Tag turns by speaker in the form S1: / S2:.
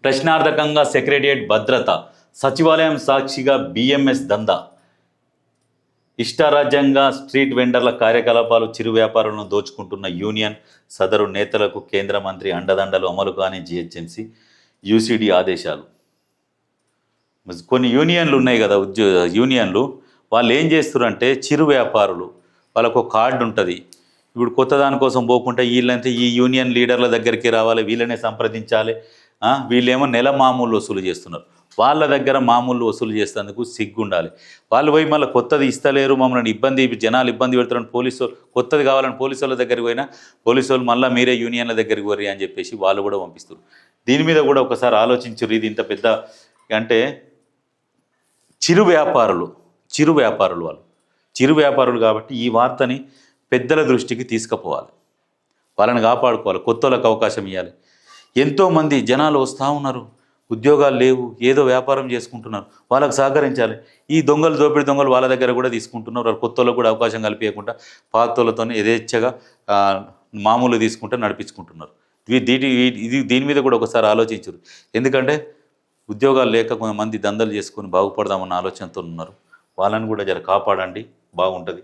S1: ప్రశ్నార్థకంగా సెక్రటేరియట్ భద్రత, సచివాలయం సాక్షిగా బిఎంఎస్ దందా, ఇష్టారాజ్యంగా స్ట్రీట్ వెండర్ల కార్యకలాపాలు, చిరు వ్యాపారులను దోచుకుంటున్న యూనియన్, సదరు నేతలకు కేంద్ర మంత్రి అండదండలు అమలు కాని జిహెచ్ఎంసీ యూసీడీ ఆదేశాలు. కొన్ని యూనియన్లు ఉన్నాయి కదా, యూనియన్లు వాళ్ళు ఏం చేస్తారంటే చిరు వ్యాపారులు, వాళ్ళకు ఒక కార్డు ఉంటుంది. ఇప్పుడు కొత్త దానికోసం పోకుండా వీళ్ళంతా ఈ యూనియన్ లీడర్ల దగ్గరికి రావాలి, వీళ్ళనే సంప్రదించాలి. వీళ్ళేమో నెల మామూలు వసూలు చేస్తున్నారు. వాళ్ళ దగ్గర మామూలు వసూలు చేసేందుకు సిగ్గుండాలి. వాళ్ళు పోయి మళ్ళీ కొత్తది ఇస్తలేరు, మమ్మల్ని జనాలు ఇబ్బంది పెడుతున్నారని పోలీసు కొత్తది కావాలని పోలీసు వాళ్ళ దగ్గరికి పోయినా పోలీసు వాళ్ళు మళ్ళీ మీరే యూనియన్ల దగ్గరికి పోర్రి అని చెప్పేసి వాళ్ళు కూడా పంపిస్తారు. దీని మీద కూడా ఒకసారి ఆలోచించరు. ఇది ఇంత పెద్ద అంటే చిరు వ్యాపారులు వాళ్ళు చిరు వ్యాపారులు కాబట్టి ఈ వార్తని పెద్దల దృష్టికి తీసుకుపోవాలి, వాళ్ళని కాపాడుకోవాలి, కొత్త వాళ్ళకి అవకాశం ఇవ్వాలి. ఎంతోమంది జనాలు వస్తూ ఉన్నారు, ఉద్యోగాలు లేవు, ఏదో వ్యాపారం చేసుకుంటున్నారు, వాళ్ళకు సహకరించాలి. ఈ దొంగలు దొంగలు వాళ్ళ దగ్గర కూడా తీసుకుంటున్నారు. వాళ్ళు కొత్త వాళ్ళకు కూడా అవకాశం కల్పించకుండా పాతోళ్ళతో యథేచ్ఛగా మామూలు తీసుకుంటే నడిపించుకుంటున్నారు. దీని మీద కూడా ఒకసారి ఆలోచించరు. ఎందుకంటే ఉద్యోగాలు లేక కొంతమంది దందలు చేసుకొని బాగుపడదామన్న ఆలోచనతో ఉన్నారు. వాళ్ళని కూడా జర కాపాడండి, బాగుంటుంది.